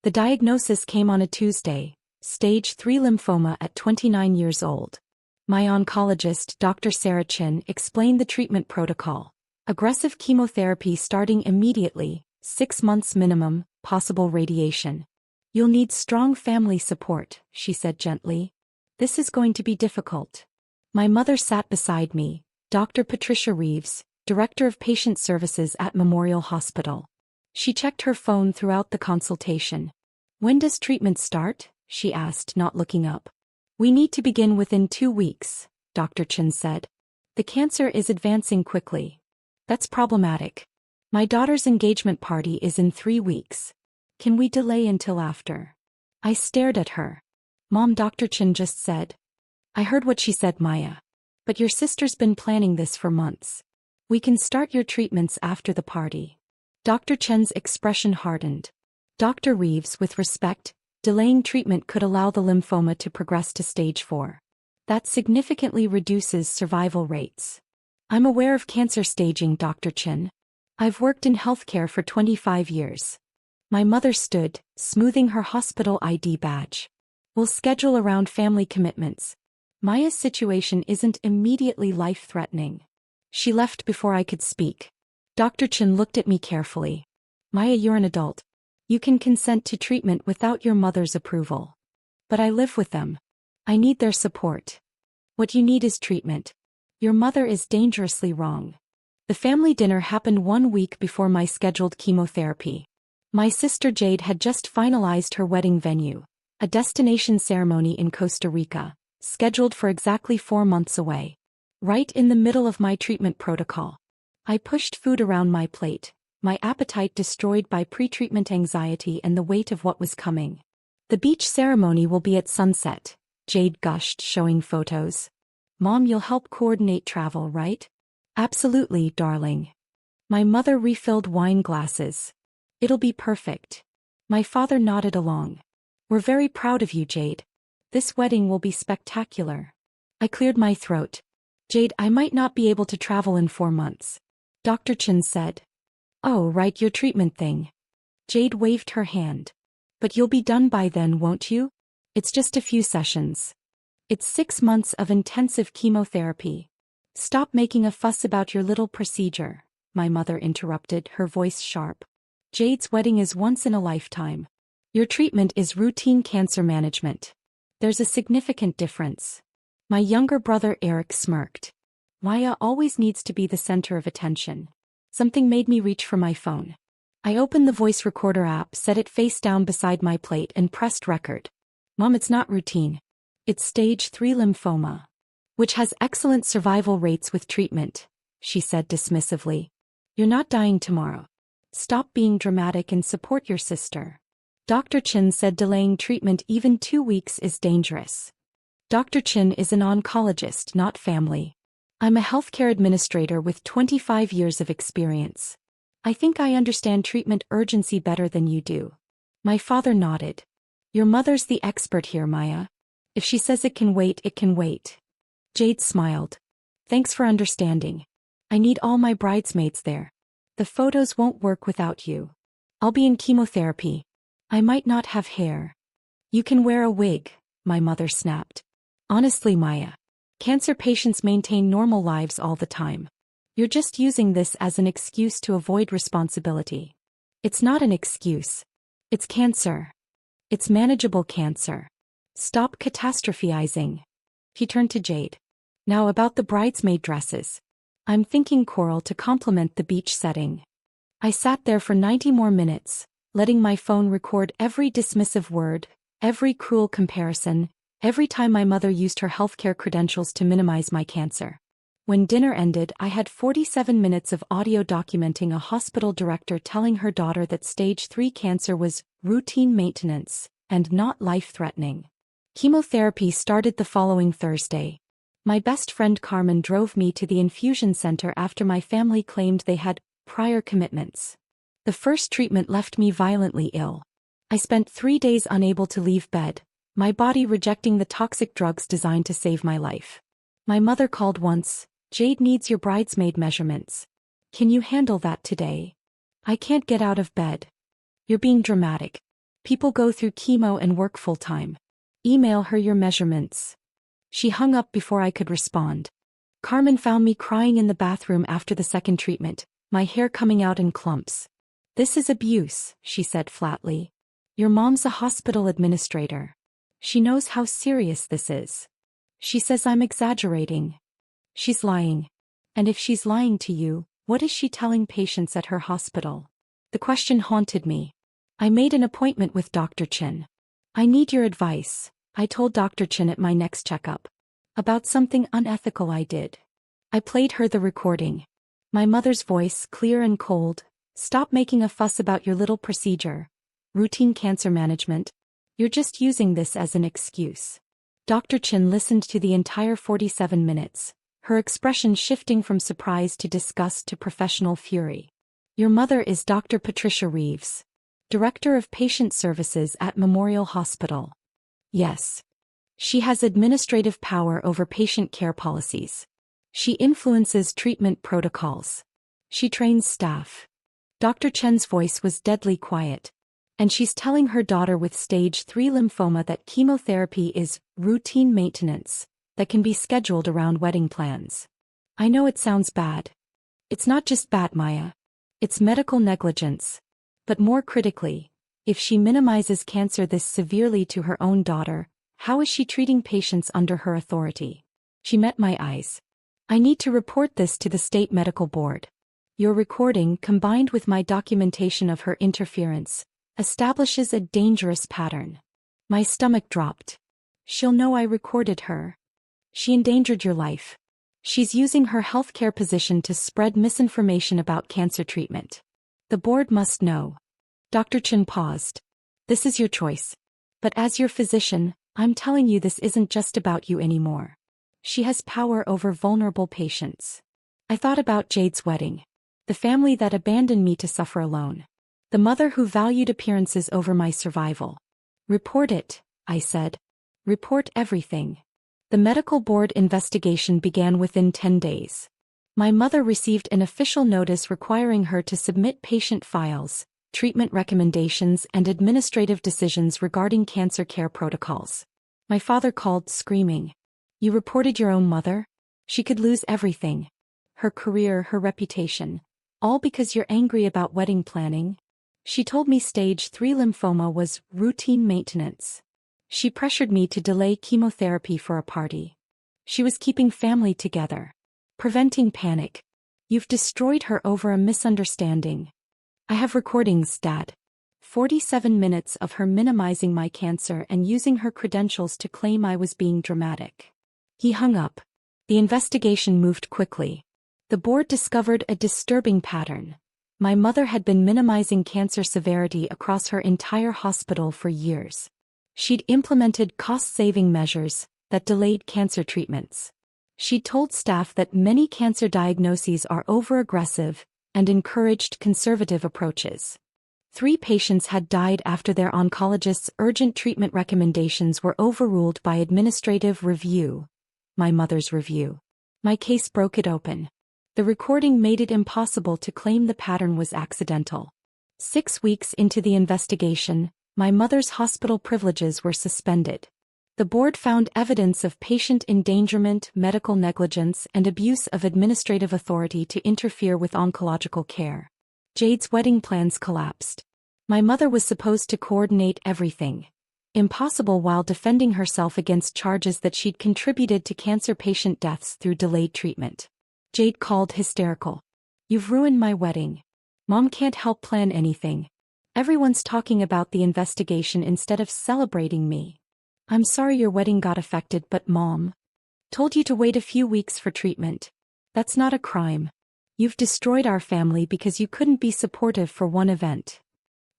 The diagnosis came on a Tuesday, stage 3 lymphoma at 29 years old. My oncologist, Dr. Chen, explained the treatment protocol. Aggressive chemotherapy starting immediately, 6 months minimum, possible radiation. You'll need strong family support, she said gently. This is going to be difficult. My mother sat beside me, Dr. Patricia Reeves, Director of Patient Services at Memorial Hospital. She checked her phone throughout the consultation. When does treatment start? She asked, not looking up. We need to begin within 2 weeks, Dr. Chen said. The cancer is advancing quickly. That's problematic. My daughter's engagement party is in 3 weeks. Can we delay until after? I stared at her. Mom, Dr. Chen just said. I heard what she said, Maya. But your sister's been planning this for months. We can start your treatments after the party. Dr. Chen's expression hardened. Dr. Reeves, with respect, delaying treatment could allow the lymphoma to progress to stage 4. That significantly reduces survival rates. I'm aware of cancer staging, Dr. Chen. I've worked in healthcare for 25 years. My mother stood, smoothing her hospital ID badge. We'll schedule around family commitments. Maya's situation isn't immediately life-threatening. She left before I could speak. Dr. Chen looked at me carefully. Maya, you're an adult. You can consent to treatment without your mother's approval. But I live with them. I need their support. What you need is treatment. Your mother is dangerously wrong. The family dinner happened 1 week before my scheduled chemotherapy. My sister Jade had just finalized her wedding venue, a destination ceremony in Costa Rica, scheduled for exactly 4 months away. Right in the middle of my treatment protocol. I pushed food around my plate, my appetite destroyed by pre-treatment anxiety and the weight of what was coming. The beach ceremony will be at sunset, Jade gushed, showing photos. Mom, you'll help coordinate travel, right? Absolutely, darling. My mother refilled wine glasses. It'll be perfect. My father nodded along. We're very proud of you, Jade. This wedding will be spectacular. I cleared my throat. Jade, I might not be able to travel in 4 months. Dr. Chen said. Oh, right, your treatment thing. Jade waved her hand. But you'll be done by then, won't you? It's just a few sessions. It's 6 months of intensive chemotherapy. Stop making a fuss about your little procedure, my mother interrupted, her voice sharp. Jade's wedding is once in a lifetime. Your treatment is routine cancer management. There's a significant difference. My younger brother Eric smirked. Maya always needs to be the center of attention. Something made me reach for my phone. I opened the voice recorder app, set it face down beside my plate and pressed record. Mom, it's not routine. It's stage 3 lymphoma. Which has excellent survival rates with treatment, she said dismissively. You're not dying tomorrow. Stop being dramatic and support your sister. Dr. Chen said delaying treatment even 2 weeks is dangerous. Dr. Chen is an oncologist, not family. I'm a healthcare administrator with 25 years of experience. I think I understand treatment urgency better than you do. My father nodded. Your mother's the expert here, Maya. If she says it can wait, it can wait. Jade smiled. Thanks for understanding. I need all my bridesmaids there. The photos won't work without you. I'll be in chemotherapy. I might not have hair. You can wear a wig, my mother snapped. Honestly, Maya. Cancer patients maintain normal lives all the time. You're just using this as an excuse to avoid responsibility. It's not an excuse. It's cancer. It's manageable cancer. Stop catastrophizing. He turned to Jade. Now about the bridesmaid dresses. I'm thinking coral to complement the beach setting. I sat there for 90 more minutes, letting my phone record every dismissive word, every cruel comparison, every time my mother used her healthcare credentials to minimize my cancer. When dinner ended, I had 47 minutes of audio documenting a hospital director telling her daughter that stage 3 cancer was routine maintenance and not life-threatening. Chemotherapy started the following Thursday. My best friend Carmen drove me to the infusion center after my family claimed they had prior commitments. The first treatment left me violently ill. I spent 3 days unable to leave bed, my body rejecting the toxic drugs designed to save my life. My mother called once. Jade needs your bridesmaid measurements. Can you handle that today? I can't get out of bed. You're being dramatic. People go through chemo and work full-time. Email her your measurements." She hung up before I could respond. Carmen found me crying in the bathroom after the second treatment, my hair coming out in clumps. "This is abuse," she said flatly. "Your mom's a hospital administrator. She knows how serious this is. She says I'm exaggerating. She's lying. And if she's lying to you, what is she telling patients at her hospital?" The question haunted me. I made an appointment with Dr. Chen. "I need your advice," I told Dr. Chen at my next checkup. "About something unethical I did." I played her the recording. My mother's voice, clear and cold. "Stop making a fuss about your little procedure. Routine cancer management. You're just using this as an excuse." Dr. Chen listened to the entire 47 minutes, her expression shifting from surprise to disgust to professional fury. "Your mother is Dr. Patricia Reeves, Director of Patient Services at Memorial Hospital." "Yes. She has administrative power over patient care policies. She influences treatment protocols. She trains staff." Dr. Chen's voice was deadly quiet. "And she's telling her daughter with stage 3 lymphoma that chemotherapy is routine maintenance that can be scheduled around wedding plans." I know it sounds bad. It's not just bad, Maya. It's medical negligence. But more critically, if she minimizes cancer this severely to her own daughter, how is she treating patients under her authority? She met my eyes. "I need to report this to the state medical board. Your recording, combined with my documentation of her interference, establishes a dangerous pattern." My stomach dropped. "She'll know I recorded her. She endangered your life. She's using her healthcare position to spread misinformation about cancer treatment. The board must know." Dr. Chen paused. "This is your choice. But as your physician, I'm telling you this isn't just about you anymore. She has power over vulnerable patients." I thought about Jade's wedding. The family that abandoned me to suffer alone. The mother who valued appearances over my survival. "Report it," I said. "Report everything." The medical board investigation began within 10 days. My mother received an official notice requiring her to submit patient files, treatment recommendations, and administrative decisions regarding cancer care protocols. My father called, screaming, "You reported your own mother? She could lose everything. Her career, her reputation. All because you're angry about wedding planning? She told me stage 3 lymphoma was routine maintenance. She pressured me to delay chemotherapy for a party. She was keeping family together. Preventing panic. You've destroyed her over a misunderstanding. I have recordings, Dad. 47 minutes of her minimizing my cancer and using her credentials to claim I was being dramatic." He hung up. The investigation moved quickly. The board discovered a disturbing pattern. My mother had been minimizing cancer severity across her entire hospital for years. She'd implemented cost-saving measures that delayed cancer treatments. She told staff that many cancer diagnoses are over-aggressive and encouraged conservative approaches. 3 patients had died after their oncologist's urgent treatment recommendations were overruled by administrative review. My mother's review. My case broke it open. The recording made it impossible to claim the pattern was accidental. 6 weeks into the investigation, my mother's hospital privileges were suspended. The board found evidence of patient endangerment, medical negligence, and abuse of administrative authority to interfere with oncological care. Jade's wedding plans collapsed. My mother was supposed to coordinate everything. Impossible while defending herself against charges that she'd contributed to cancer patient deaths through delayed treatment. Jade called hysterical. "You've ruined my wedding. Mom can't help plan anything. Everyone's talking about the investigation instead of celebrating me. I'm sorry your wedding got affected, but Mom told you to wait a few weeks for treatment. That's not a crime. You've destroyed our family because you couldn't be supportive for one event."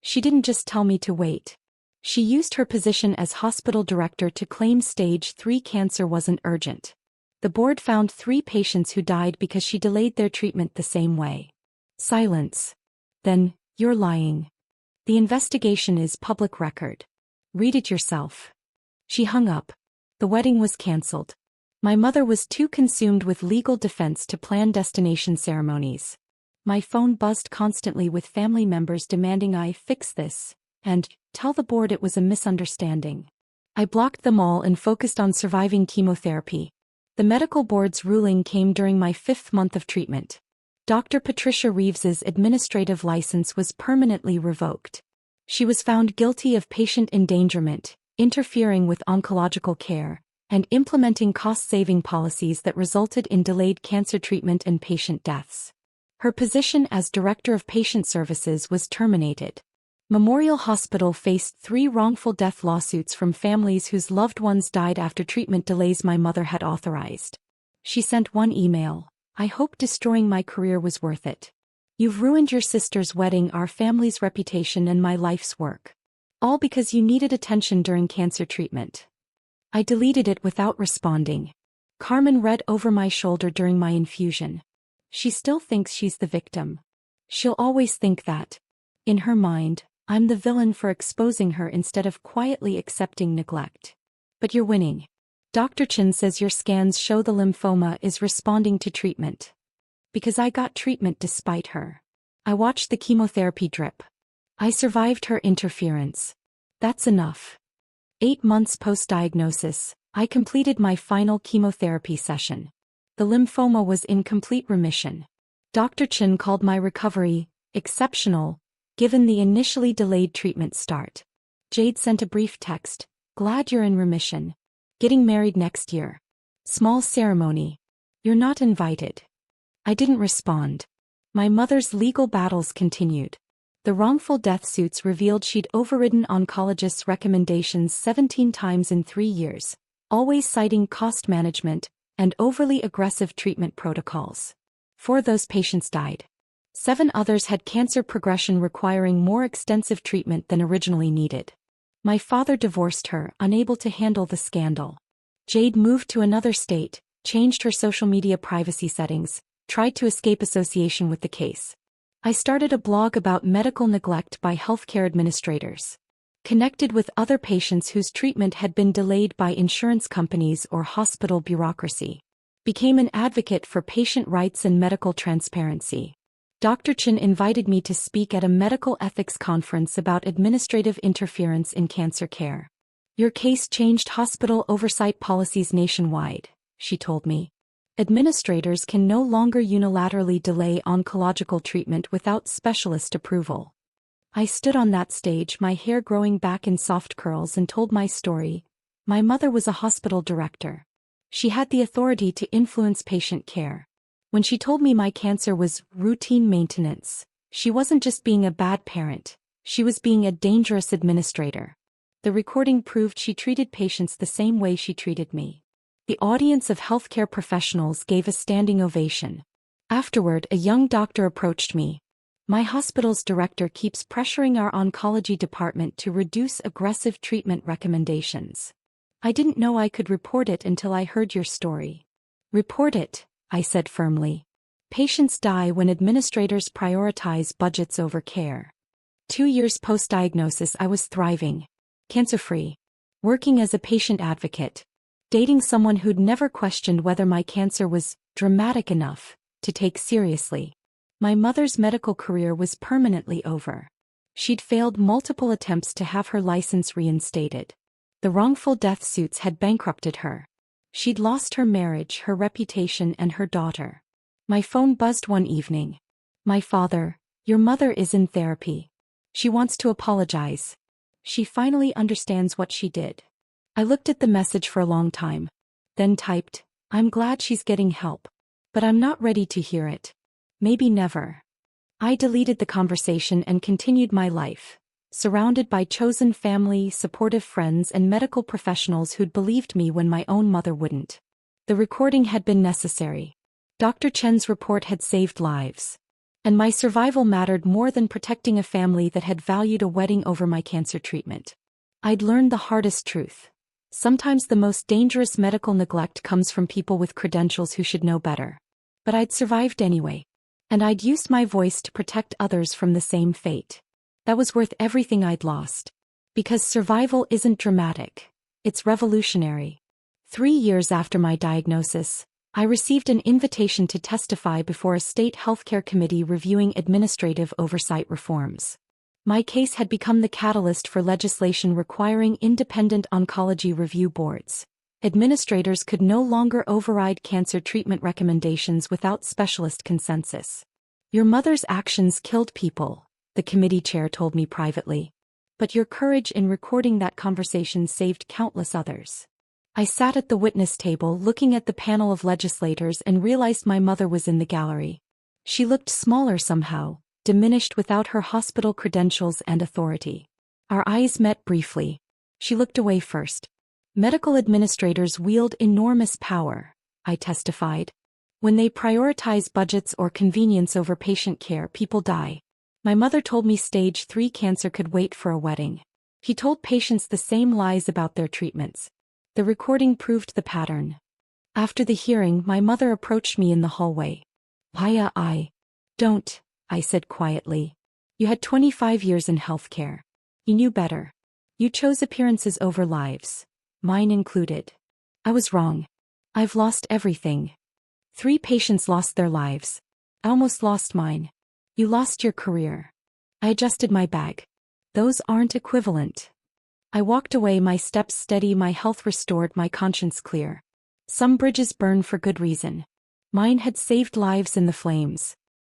She didn't just tell me to wait. She used her position as hospital director to claim stage 3 cancer wasn't urgent. The board found 3 patients who died because she delayed their treatment the same way. Silence. "Then, you're lying. The investigation is public record. Read it yourself." She hung up. The wedding was cancelled. My mother was too consumed with legal defense to plan destination ceremonies. My phone buzzed constantly with family members demanding I fix this and tell the board it was a misunderstanding. I blocked them all and focused on surviving chemotherapy. The medical board's ruling came during my 5th month of treatment. Dr. Patricia Reeves's administrative license was permanently revoked. She was found guilty of patient endangerment, interfering with oncological care, and implementing cost-saving policies that resulted in delayed cancer treatment and patient deaths. Her position as Director of Patient Services was terminated. Memorial Hospital faced 3 wrongful death lawsuits from families whose loved ones died after treatment delays my mother had authorized. She sent one email: "I hope destroying my career was worth it. You've ruined your sister's wedding, our family's reputation, and my life's work. All because you needed attention during cancer treatment." I deleted it without responding. Carmen read over my shoulder during my infusion. She still thinks she's the victim. She'll always think that. In her mind, I'm the villain for exposing her instead of quietly accepting neglect. But you're winning. Dr. Chen says your scans show the lymphoma is responding to treatment. Because I got treatment despite her. I watched the chemotherapy drip. I survived her interference. That's enough. 8 months post-diagnosis, I completed my final chemotherapy session. The lymphoma was in complete remission. Dr. Chen called my recovery exceptional, given the initially delayed treatment start. Jade sent a brief text: "Glad you're in remission. Getting married next year. Small ceremony. You're not invited." I didn't respond. My mother's legal battles continued. The wrongful death suits revealed she'd overridden oncologists' recommendations 17 times in 3 years, always citing cost management and overly aggressive treatment protocols. 4 of those patients died. 7 others had cancer progression requiring more extensive treatment than originally needed. My father divorced her, unable to handle the scandal. Jade moved to another state, changed her social media privacy settings, tried to escape association with the case. I started a blog about medical neglect by healthcare administrators. Connected with other patients whose treatment had been delayed by insurance companies or hospital bureaucracy. Became an advocate for patient rights and medical transparency. Dr. Chen invited me to speak at a medical ethics conference about administrative interference in cancer care. "Your case changed hospital oversight policies nationwide," she told me. "Administrators can no longer unilaterally delay oncological treatment without specialist approval." I stood on that stage, my hair growing back in soft curls, and told my story. My mother was a hospital director. She had the authority to influence patient care. When she told me my cancer was routine maintenance, she wasn't just being a bad parent, she was being a dangerous administrator. The recording proved she treated patients the same way she treated me. The audience of healthcare professionals gave a standing ovation. Afterward, a young doctor approached me. "My hospital's director keeps pressuring our oncology department to reduce aggressive treatment recommendations. I didn't know I could report it until I heard your story." "Report it," I said firmly. "Patients die when administrators prioritize budgets over care." 2 years post-diagnosis, I was thriving. Cancer-free. Working as a patient advocate. Dating someone who'd never questioned whether my cancer was dramatic enough to take seriously. My mother's medical career was permanently over. She'd failed multiple attempts to have her license reinstated. The wrongful death suits had bankrupted her. She'd lost her marriage, her reputation, and her daughter. My phone buzzed one evening. "My father, your mother is in therapy. She wants to apologize. She finally understands what she did." I looked at the message for a long time. Then typed, "I'm glad she's getting help. But I'm not ready to hear it. Maybe never." I deleted the conversation and continued my life, surrounded by chosen family, supportive friends, and medical professionals who'd believed me when my own mother wouldn't. The recording had been necessary. Dr. Chen's report had saved lives. And my survival mattered more than protecting a family that had valued a wedding over my cancer treatment. I'd learned the hardest truth. Sometimes the most dangerous medical neglect comes from people with credentials who should know better. But I'd survived anyway. And I'd used my voice to protect others from the same fate. That was worth everything I'd lost. Because survival isn't dramatic. It's revolutionary. 3 years after my diagnosis, I received an invitation to testify before a state healthcare committee reviewing administrative oversight reforms. My case had become the catalyst for legislation requiring independent oncology review boards. Administrators could no longer override cancer treatment recommendations without specialist consensus. Your mother's actions killed people, the committee chair told me privately. But your courage in recording that conversation saved countless others. I sat at the witness table looking at the panel of legislators and realized my mother was in the gallery. She looked smaller somehow, diminished without her hospital credentials and authority. Our eyes met briefly. She looked away first. Medical administrators wield enormous power, I testified. When they prioritize budgets or convenience over patient care, people die. My mother told me stage 3 cancer could wait for a wedding. He told patients the same lies about their treatments. The recording proved the pattern. After the hearing, my mother approached me in the hallway. Don't, I said quietly. You had 25 years in healthcare. You knew better. You chose appearances over lives. Mine included. I was wrong. I've lost everything. 3 patients lost their lives. I almost lost mine. You lost your career. I adjusted my bag. Those aren't equivalent. I walked away, my steps steady, my health restored, my conscience clear. Some bridges burn for good reason. Mine had saved lives in the flames.